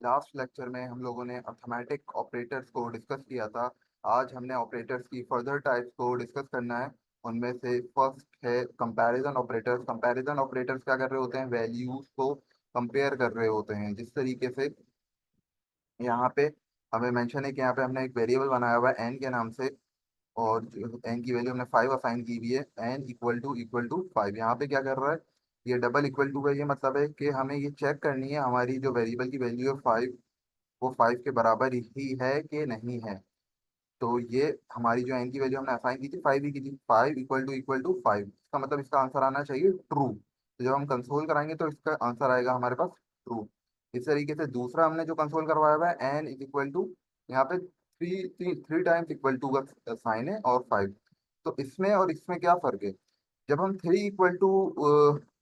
Last lecture में हम लोगों ने अर्थमेटिक ऑपरेटर्स को डिस्कस किया था। आज हमने ऑपरेटर्स की फर्दर टाइप्स को डिस्कस करना है। उनमें से फर्स्ट है कंपैरिजन ऑपरेटर्स। कंपैरिजन ऑपरेटर्स क्या कर रहे होते हैं? वैल्यूज को कंपेयर कर रहे होते हैं। जिस तरीके से यहाँ पे हमें मेंशन है कि यहाँ पे हमने एक वेरिएबल बनाया हुआ है एन के नाम से, और एन की वैल्यू हमने 5 असाइन की हुई है। एन इक्वल टू 5 यहाँ पे क्या कर रहा है? ये डबल इक्वल टू का ये मतलब है कि हमें ये चेक करनी है हमारी जो वेरिएबल की वैल्यू है 5, वो 5 के बराबर ही है कि नहीं है। तो ये हमारी जो एन की वैल्यू हमने असाइन की थी 5 ही की थी। 5 इक्वल टू 5, इसका मतलब इसका आंसर आना चाहिए ट्रू। तो जब हम कंसोल कराएंगे तो इसका आंसर आएगा हमारे पास ट्रू। इस तरीके से दूसरा हमने जो कंसोल करवाया हुआ है एन इज इक्वल टू, यहाँ पे three three three times equal to का साइन है और 5। तो इसमें और इसमें क्या फर्क है? जब हम 3 इक्वल टू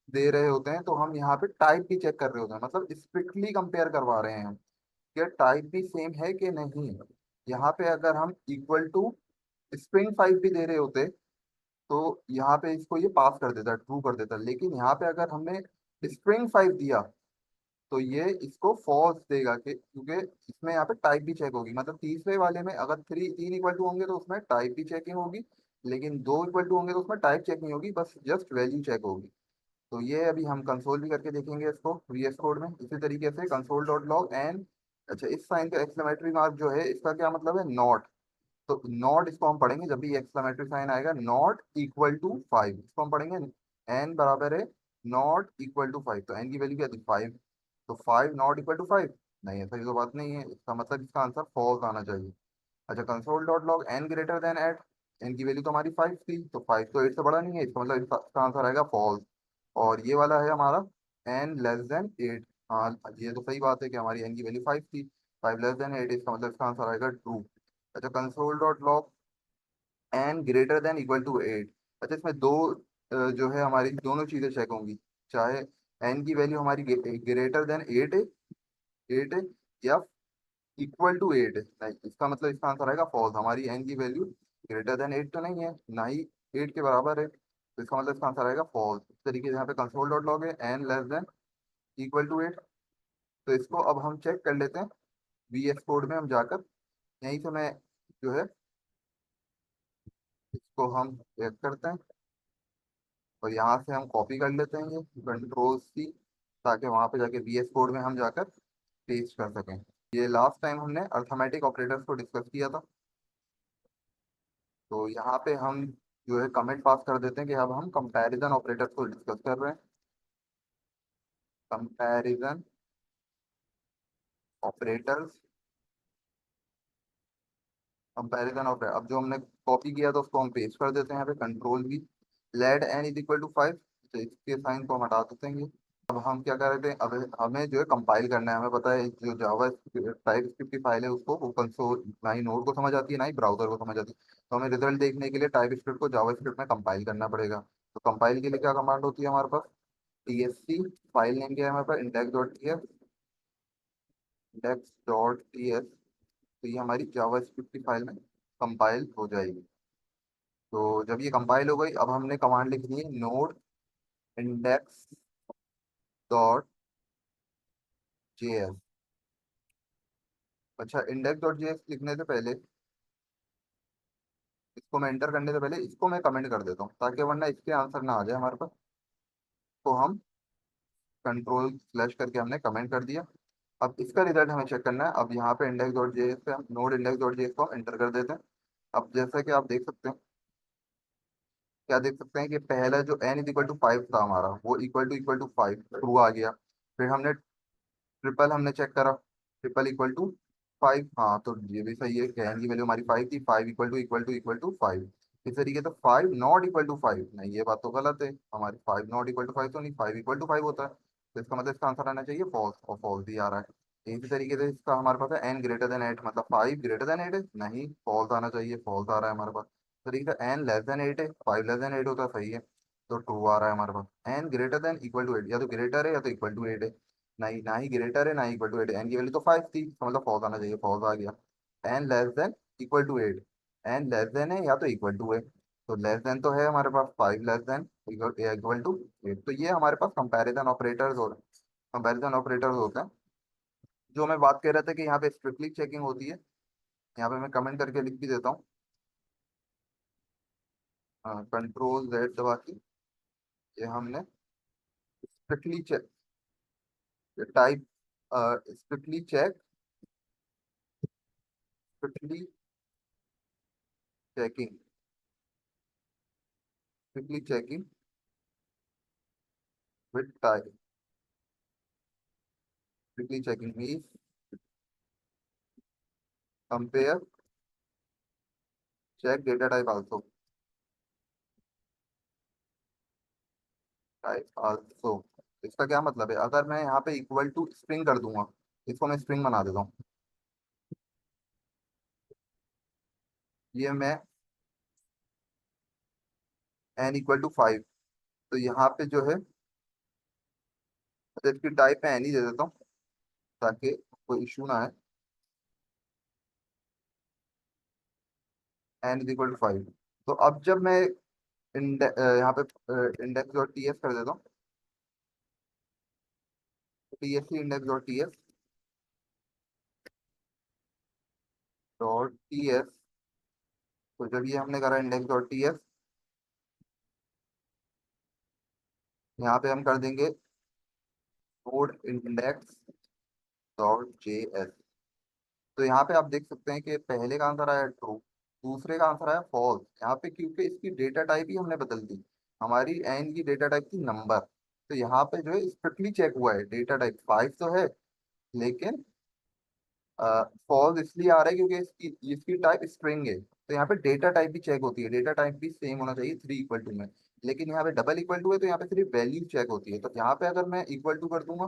दे रहे होते हैं तो हम यहाँ पे टाइप भी चेक कर रहे होते हैं, मतलब स्ट्रिक्टली कंपेयर करवा रहे हैं कि टाइप भी सेम है कि नहीं। यहाँ पे अगर हम इक्वल टू स्प्रिंग 5 भी दे रहे होते तो यहाँ पे इसको ये पास कर देता, ट्रू कर देता। लेकिन यहाँ पे अगर हमने स्प्रिंग 5 दिया तो ये इसको फॉल्स देगा, कि क्योंकि इसमें यहाँ पे टाइप भी चेक होगी। मतलब तीसरे वाले में अगर 3 इक्वल टू होंगे तो उसमें टाइप भी चेकिंग होगी, लेकिन 2 इक्वल टू होंगे तो उसमें टाइप चेक नहीं होगी, बस जस्ट वैल्यू चेक होगी। तो ये अभी हम कंसोल भी करके देखेंगे इसको वीएस कोड में। इसी तरीके से कंसोल डॉट लॉग एन, अच्छा इस साइन का एक्सक्लेमेटरी मार्क जो है इसका क्या मतलब है? नॉट। तो नॉट इसको हम पढ़ेंगे जब भी एक्सक्लेमेटरी साइन आएगा, नॉट इक्वल टू 5 इसको हम पढ़ेंगे। एन बराबर है नॉट इक्वल टू 5, तो एन की वैल्यू क्या थी? 5। तो 5 नॉट इक्वल टू 5, नहीं ऐसा ही तो बात नहीं है। इसका मतलब इसका आंसर फॉल्स आना चाहिए। अच्छा console dot log N greater than eight, N की वैल्यू तो हमारी 5 थी, तो 5 तो 8 से बड़ा नहीं है, इसका मतलब इसका आंसर आएगा फॉल्स। और ये वाला है हमारा एन लेस देन 8। हाँ ये तो सही बात है कि हमारी एन की वैल्यू 5 थी, 5 लेस देन 8, इसका मतलब इसका आंसर आएगा ट्रू। अच्छा console dot log N greater than equal to 8। अच्छा इसमें दो जो है हमारी दोनों चीज़ें चेक होंगी, चाहे एन की वैल्यू हमारी ग्रेटर देन 8 है, 8 है, या इक्वल टू 8 है। नहीं, इसका मतलब इसका आंसर आएगा फॉल्स। हमारी एन की वैल्यू ग्रेटर देन 8 तो नहीं है, ना ही 8 के बराबर है, तो इसका मतलब इसका आंसर आएगा फॉल्स। इस तरीके से यहाँ पे कंसोल डॉट लॉग है N less than equal to 8। तो इसको अब हम चेक कर लेते हैं वीएस कोड में हम जाकर। यहीं से मैं जो है इसको हम चेक करते हैं, और यहाँ से हम कॉपी कर लेते हैं ये कंट्रोल C, ताकि वहाँ पे जाके वीएस कोड में हम जाकर पेस्ट कर सकें। ये लास्ट टाइम हमने अर्थमेटिक ऑपरेटर्स को डिस्कस किया था। तो यहाँ पे हम जो है कमेंट पास कर देते हैं कि अब हम कंपैरिजन ऑपरेटर्स को डिस्कस कर रहे हैं। कंपैरिजन ऑपरेटर्स, कंपैरिजन ऑपरेटर, अब जो हमने कॉपी किया था उसको हम पेस्ट कर देते हैं यहाँ पे control V। Let N is equal to 5, तो इसके साइन को हम हटा देते हैं ये। अब हम क्या कर रहे थे? अब हमें जो है कंपाइल करना है। हमें पता है जो जावा टाइप स्क्रिप्ट की फाइल है उसको वो कंसोल ना ही नोड को समझ आती है ना ही ब्राउजर को समझ आती है। तो हमें रिजल्ट देखने के लिए टाइप स्क्रिप्ट को जावा स्क्रिप्ट में कंपाइल करना पड़ेगा। तो कंपाइल के लिए क्या कमांड होती है हमारे पास? TSC, फाइल नेम क्या है हमारे पास? index.ts, index.ts। तो ये हमारी जावा स्क्रिप्ट की फाइल में कंपाइल हो जाएगी। तो जब ये कंपाइल हो गई, अब हमने कमांड लिखनी है नोड इंडेक्स डॉट जेएस। अच्छा इंडेक्स डॉट जेएस लिखने से पहले, इसको मैं एंटर करने से पहले इसको मैं कमेंट कर देता हूँ, ताकि वरना इसके आंसर ना आ जाए हमारे पास। तो हम कंट्रोल / करके हमने कमेंट कर दिया। अब इसका रिजल्ट हमें चेक करना है। अब यहाँ पे इंडेक्स डॉट जेएस पे हम नोड इंडेक्स डॉट जेएस को हम एंटर कर देते हैं। अब जैसा कि आप देख सकते हैं, क्या देख सकते हैं कि पहला जो n इज इक्वल टू 5 था हमारा, वो इक्वल टू 5 ट्रू आ गया। फिर हमने ट्रिपल हमने चेक करा, ट्रिपल इक्वल टू 5, हाँ तो ये भी सही है कि n की वैल्यू हमारी 5 थी। 5 इक्वल टू 5। इस तरीके से 5 नॉट इक्वल टू 5, नहीं ये बात तो गलत है, हमारी 5 नॉट इक्वल टू 5 तो नहीं, 5 इक्वल टू 5 होता है। तो इसका मतलब इसका आंसर आना चाहिए फॉल्स, और फॉल्स ही आ रहा है। इसी तरीके से इसका हमारे पास है n ग्रेटर देन 8, मतलब 5 ग्रेटर देन 8 है, नहीं फॉल्स आना चाहिए, फॉल्स आ रहा है हमारे पास। तो तरीके से n लेस देन 8 है, 5 लेस देन 8 होता है, सही है, तो ट्रू आ रहा है हमारे पास। n greater than equal to 8, या तो ग्रेटर है या तो इक्वल टू 8 है, नहीं ना ही ग्रेटर है ना ही इक्वल टू 8। एन की वैल्यू तो 5 थी, तो मतलब फॉल्स आना चाहिए, फॉल्स आ गया। N less than equal to 8, N less than है या तो इक्वल टू है, तो लेस देन तो है हमारे पास 5 लेस देन इक्वल टू 8। तो ये हमारे पास कंपैरिजन ऑपरेटर्स होते हैं। जो मैं बात कर रहा था कि यहाँ पे स्ट्रिक्टली चेकिंग होती है, यहाँ पे मैं कमेंट करके लिख भी देता हूँ। कंट्रोल जेड दबा के ये हमने strictly check type strictly check strictly checking strictly checking with type strictly checking means compare check data type also type also. इसका क्या मतलब है? अगर मैं यहाँ पे इक्वल टू स्ट्रिंग कर दूंगा, इसको मैं स्ट्रिंग बना देता हूँ, ये मैं n इक्वल टू 5, तो यहाँ पे जो है तो इसकी टाइप मैं n ही दे देता हूँ ताकि कोई इशू ना है। n is equal to 5। तो अब जब मैं यहाँ पे इंडेक्स डॉट टी एस कर देता हूँ, T S C index dot T S dot T S. तो जब ये हमने करा इंडेक्स डॉट टी एस, यहाँ पे हम कर देंगे code index dot J S. तो यहाँ पे आप देख सकते हैं कि पहले का आंसर आया ट्रू, दूसरे का आंसर आया फॉल्स। यहाँ पे क्योंकि इसकी डेटा टाइप ही हमने बदल दी, हमारी एन की डेटा टाइप थी नंबर, तो यहाँ पे जो है स्ट्रिक्टली चेक हुआ है डेटा टाइप 5 तो है, लेकिन फॉल्स इसलिए आ रहा है क्योंकि इसकी इसकी टाइप स्ट्रिंग है। तो यहाँ पे डेटा टाइप भी चेक होती है, डेटा टाइप भी सेम होना चाहिए 3 इक्वल टू में। लेकिन यहाँ पे डबल इक्वल टू है तो यहाँ पे सिर्फ वैल्यू चेक होती है। तो यहाँ पे अगर मैं इक्वल टू कर दूंगा,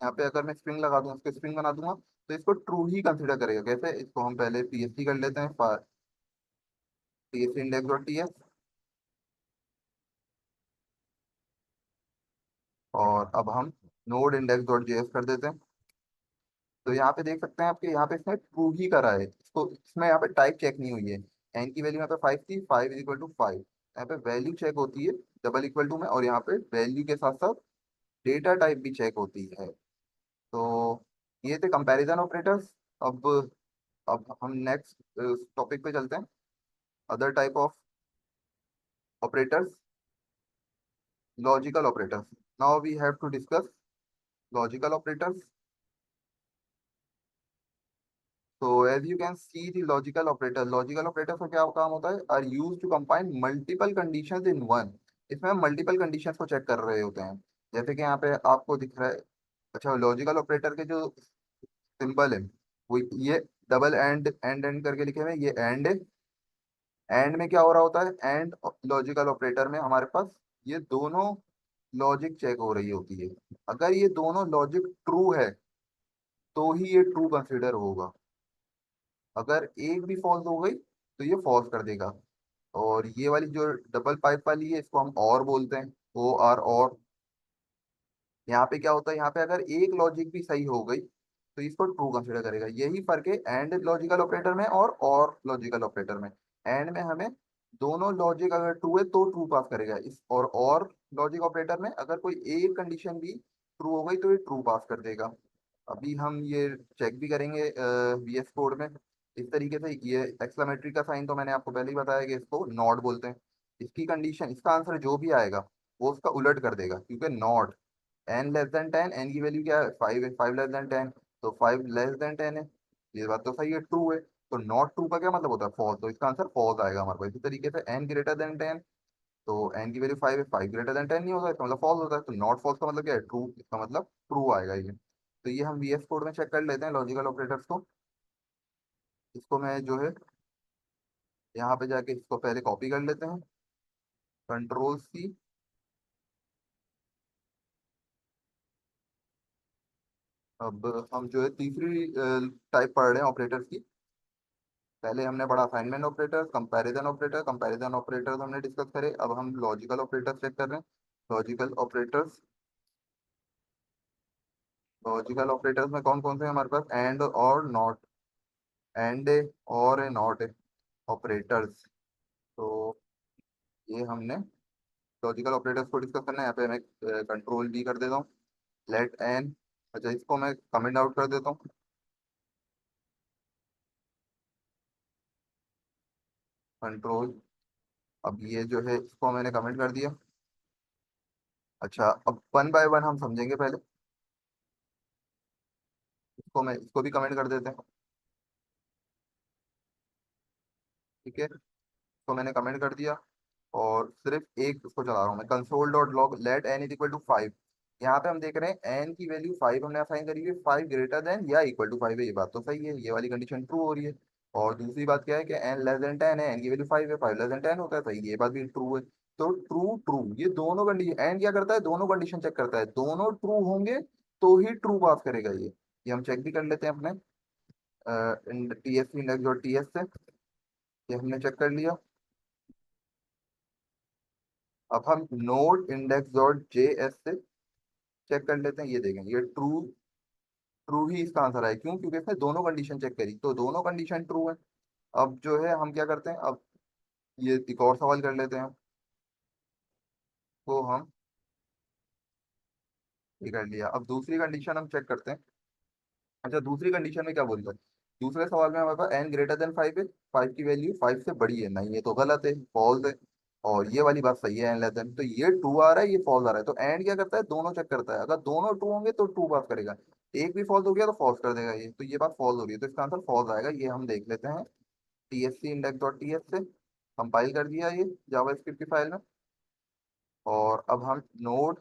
यहाँ पे अगर मैं स्ट्रिंग लगा दूंगा, इसको स्ट्रिंग बना दूंगा, तो इसको ट्रू ही कंसीडर करेगा। कैसे? इसको हम पहले पीएससी कर लेते हैं, पीएससी इंडेक्स डॉट टीएस, और अब हम नोड इंडेक्स डॉट जेएस कर देते हैं। तो यहाँ पे देख सकते हैं आपके यहाँ पे इसने ट्रू ही करा है, इसको इसमें यहाँ पे टाइप चेक नहीं हुई है। एन की वैल्यू यहाँ पे 5 थी, 5 इज इक्वल टू 5, यहाँ पे वैल्यू चेक होती है डबल इक्वल टू में, और यहाँ पे वैल्यू के साथ साथ डेटा टाइप भी चेक होती है। तो ये थे कंपैरिजन ऑपरेटर्स। अब अब हम नेक्स्ट टॉपिक पे चलते हैं, other type of operators, logical operators. Now we have to discuss logical operators. तो as you can see the logical operator का क्या काम होता है? Are use to combine multiple conditions in one. इसमें हम मल्टीपल कंडीशंस को चेक कर रहे होते हैं। जैसे कि यहाँ पे आपको दिख रहा है, अच्छा लॉजिकल ऑपरेटर के जो सिंबल है वो ये डबल एंड करके लिखे हुए हैं, ये एंड है। एंड में क्या हो रहा होता है? एंड लॉजिकल ऑपरेटर में हमारे पास ये दोनों लॉजिक चेक हो रही होती है। अगर ये दोनों लॉजिक ट्रू है तो ही ये ट्रू कंसिडर होगा, अगर एक भी फॉल्स हो गई तो ये फॉल्स कर देगा। और ये वाली जो डबल पाइप वाली है इसको हम और बोलते हैं, ओ आर और। यहाँ पे क्या होता है? यहाँ पे अगर एक लॉजिक भी सही हो गई तो इसको ट्रू कंसिडर करेगा। यही फर्क है एंड लॉजिकल ऑपरेटर में और लॉजिकल ऑपरेटर में। एंड में हमें दोनों लॉजिक अगर ट्रू है तो ट्रू पास करेगा, इस और लॉजिक ऑपरेटर में अगर कोई एक कंडीशन भी ट्रू हो गई तो ये ट्रू पास कर देगा। अभी हम ये चेक भी करेंगे वीएस कोड में इस तरीके से। ये एक्सक्लेमेटरी का साइन तो मैंने आपको पहले ही बताया कि इसको नॉट बोलते हैं। इसकी कंडीशन, इसका आंसर जो भी आएगा वो उसका उलट कर देगा, क्योंकि not N less than 10, N की वैल्यू क्या है? 5 है, 5 लेस देन 10, तो 5 लेस देन 10 है। ये बात तो सही है, ट्रू है। तो नॉट ट्रू का क्या मतलब होता है? फॉल्स। तो इसका आंसर फॉल्स आएगा हमारे पास। इसी तरीके से एन ग्रेटर देन 10, तो एन की वैल्यू 5 है, 5 ग्रेटर देन 10 नहीं होगा, इसका मतलब फॉल्स होता है। तो नॉट फॉल्स का मतलब क्या है? ट्रू। इसका मतलब ट्रू आएगा ये। तो ये हम वीएस कोड में चेक कर लेते हैं लॉजिकल ऑपरेटर्स को। इसको मैं जो है यहाँ पे जाके इसको पहले कॉपी कर लेते हैं, कंट्रोल सी। अब हम जो है तीसरी टाइप पढ़ रहे हैं ऑपरेटर्स की। पहले हमने पढ़ा असाइनमेंट ऑपरेटर, कंपैरिजन ऑपरेटर्स हमने डिस्कस करे। अब हम लॉजिकल ऑपरेटर्स चेक कर रहे हैं। लॉजिकल ऑपरेटर्स लॉजिकल ऑपरेटर्स में कौन कौन से हैं हमारे पास? एंड और नॉट, एंड और नॉट ऑपरेटर्स। तो ये हमने लॉजिकल ऑपरेटर्स को डिस्कस करना है। यहाँ पे मैं कंट्रोल डी कर देता हूँ, लेट एन। अच्छा, इसको मैं कमेंट आउट कर देता हूँ, कंट्रोल। अब ये जो है इसको मैंने कमेंट कर दिया। अच्छा, अब वन बाय वन हम समझेंगे पहले। इसको भी कमेंट कर देते हैं। ठीक है, तो मैंने कमेंट कर दिया और सिर्फ एक उसको चला रहा हूँ मैं, console dot log let N is equal to 5। यहाँ पे हम देख रहे हैं एन की वैल्यू 5 हमने असाइन करी है, 5 ग्रेटर देन या इक्वल टू 5 है। ये बात तो सही है, ये वाली कंडीशन ट्रू हो रही है। और दूसरी बात क्या है कि एन लेस देन 10 है, एन की वैल्यू 5 है, 5 लेस देन 10 होता है, सही, ये बात भी ट्रू है। तो ट्रू ट्रू ये दोनों कंडीशन, एन क्या करता है, दोनों कंडीशन चेक करता है, दोनों ट्रू होंगे तो ही ट्रू पास करेगा ये हम चेक भी कर लेते हैं अपने टी एस इंडेक्स और टी एस से। ये हमने चेक कर लिया। अब हम node index dot J S से चेक कर लेते हैं। ये देखें, ये ट्रू ट्रू ही इसका आंसर है। क्यों? क्योंकि इसने दोनों कंडीशन चेक करी तो दोनों कंडीशन ट्रू है। अब जो है हम क्या करते हैं, अब ये एक और सवाल कर लेते हैं। तो हम ये कर लिया, अब दूसरी कंडीशन हम चेक करते हैं। अच्छा, दूसरी कंडीशन में क्या बोलता है, दूसरे सवाल में हमारे पास एन ग्रेटर देन 5 है, 5 की वैल्यू 5 से बड़ी है, नहीं ये तो गलत है, फॉल्स है। और ये वाली बात सही है, एन लेस देन, तो ये ट्रू आ रहा है, ये फॉल्स आ रहा है। तो एंड क्या करता है, दोनों चेक करता है, अगर दोनों ट्रू होंगे तो ट्रू पास करेगा, एक भी फॉल्स हो गया तो फॉल्स कर देगा ये, तो ये बात फॉल्स हो रही है, तो इसका आंसर फॉल्स आएगा। ये हम देख लेते हैं T S C index dot T S से कंपाइल कर दिया ये जावास्क्रिप्ट की फाइल में। और अब हम नोड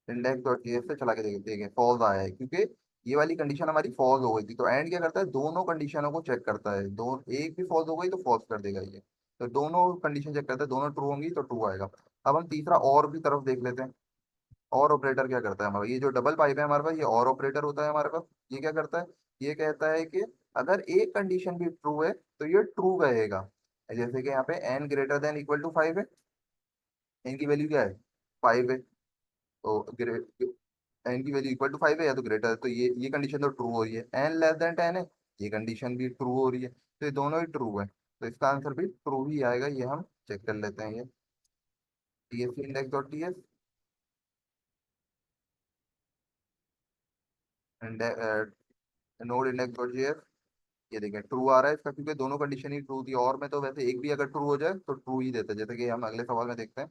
इंडेक्स डॉट जेएस से चला के देखें, फॉल्स आया है क्योंकि ये वाली कंडीशन हमारी फॉल्स हो गई थी। तो एंड क्या करता है, दोनों कंडीशनों को चेक करता है, दो एक भी फॉल्स हो गई तो फॉल्स कर देगा ये। तो दोनों कंडीशन चेक करता है, दोनों ट्रू होंगी तो ट्रू आएगा। अब हम तीसरा और भी तरफ देख लेते हैं। और ऑपरेटर क्या करता है हमारा, ये जो डबल पाइप है हमारे पास, ये और ऑपरेटर होता है हमारे पास। ये क्या करता है, ये कहता है कि अगर एक कंडीशन भी ट्रू है तो ये ट्रू कहेगा। जैसे कि यहाँ पे N greater than equal to 5 है, एन की वैल्यू क्या है, 5 है, तो एन की वैल्यू इक्वल टू 5 है या तो ग्रेटर है, तो ये कंडीशन तो ट्रू हो रही है। एन लेस देन 10 है, ये कंडीशन भी ट्रू हो रही है, तो ये दोनों ही ट्रू है, तो इसका आंसर भी ट्रू ही आएगा। ये हम चेक कर लेते हैं, ये T S index dot T S node index dot G S. ये देखें ट्रू आ रहा है इसका, क्योंकि दोनों कंडीशन ही ट्रू थी, और में तो वैसे एक भी अगर ट्रू हो जाए तो ट्रू ही देता है। जैसे कि हम अगले सवाल में देखते हैं,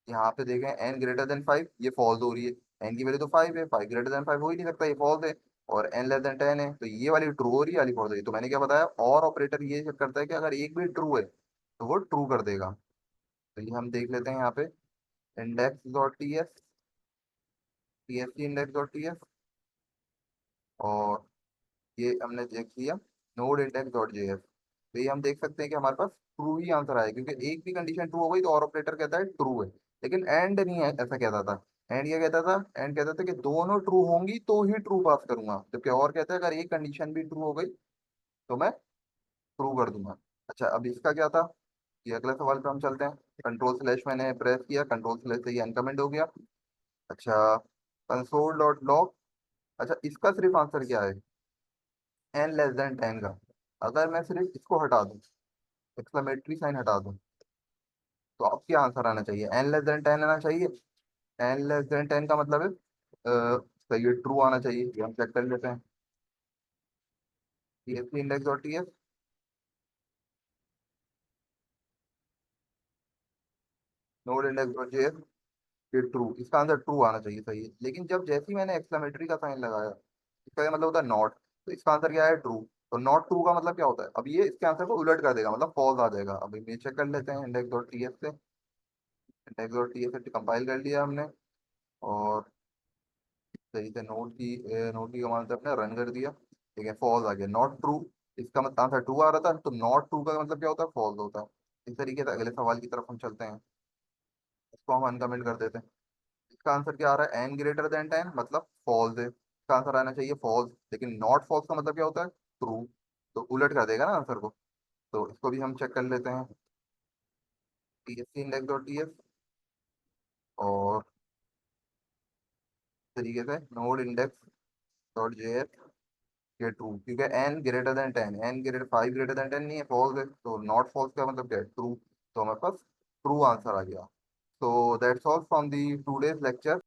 यहाँ पे देखें एन ग्रेटर देन 5, ये फॉल्स हो रही है, एन की वैल्यू तो 5 है, 5 ग्रेटर देन 5 हो ही नहीं सकता, ये फॉल्स है। और एन लेस देन 10 है, तो ये वाली ट्रू हो रही है, वाली फॉल्स हो रही है। तो मैंने क्या बताया, और ऑपरेटर ये चेक करता है कि अगर एक भी ट्रू है तो वो ट्रू कर देगा। तो ये हम देख लेते हैं यहाँ पे index dot T S, T S C index dot T S. और ये हमने देख लिया नोड इंडेक्स डॉट जेएस। तो ये हम देख सकते हैं कि हमारे पास ट्रू ही आंसर आया, क्योंकि एक भी कंडीशन ट्रू हो गई तो और ऑपरेटर कहता है ट्रू है। लेकिन एंड नहीं है, ऐसा कहता था। एंड क्या कहता था, एंड कहता था कि दोनों ट्रू होंगी तो ही ट्रू पास करूंगा, जबकि और कहता है अगर एक कंडीशन भी ट्रू हो गई तो मैं ट्रू कर दूंगा। अच्छा, अब इसका क्या था, ये अगले सवाल पे हम चलते हैं। कंट्रोल स्लैश मैंने प्रेस किया, कंट्रोल स्लैश से ये अनकमेंट हो गया। अच्छा, कंसोल डॉट लॉग। अच्छा, इसका सिर्फ आंसर क्या है, एन लेस देन 10 का। अगर मैं सिर्फ इसको हटा दूं, एक्सक्लेमेटरी साइन हटा दूं, तो अब क्या आंसर आना चाहिए, एन लेस देन 10 आना चाहिए। एन लेस देन 10 का मतलब है सही है, ट्रू आना चाहिए। ये हम चेक कर लेते हैं, टी एस इंडेक्स और टी एस नोड इंडेक्स और जे, ये ट्रू, इसका आंसर ट्रू आना चाहिए, सही है। लेकिन जब जैसे ही मैंने एक्सक्लेमेटरी का साइन लगाया, इसका ये मतलब होता है नॉट, तो इसका आंसर क्या है, ट्रू। तो नॉट ट्रू का मतलब क्या होता है, अब ये इसके आंसर को उलट कर देगा, मतलब फॉल्स आ जाएगा। अभी ये चेक कर लेते हैं इंडेक्स डॉट टी एस से, इंडेक्स डॉट टी एस से कंपाइल कर लिया हमने। और सही से नोट की कमांड से अपने रन कर दिया। ठीक है, फॉल्स आ गया, नॉट ट्रू। इसका मतलब आंसर ट्रू आ रहा था, तो नॉट ट्रू का मतलब क्या होता है, फॉल्स होता है। इस तरीके से अगले सवाल की तरफ हम चलते हैं, इसको हम अनकमेंट कर देते हैं। इसका आंसर क्या आ रहा है, एन ग्रेटर देन 10, मतलब फॉल्स है, इसका आंसर आना चाहिए फॉल्स। लेकिन नॉट फॉल्स का मतलब क्या होता है, ट्रू, तो उलट कर देगा ना आंसर को। तो इसको भी हम चेक कर लेते हैं, T S C index dot T S. और इस तरीके से नोड इंडेक्स डॉट जे, ये ट्रू, क्योंकि N greater than 10, N greater 5 greater than 10 नहीं है, फॉल्स है, तो नॉट फॉल्स का मतलब क्या है, ट्रू। तो हमारे पास ट्रू आंसर आ गया। So that's all from the today's lecture.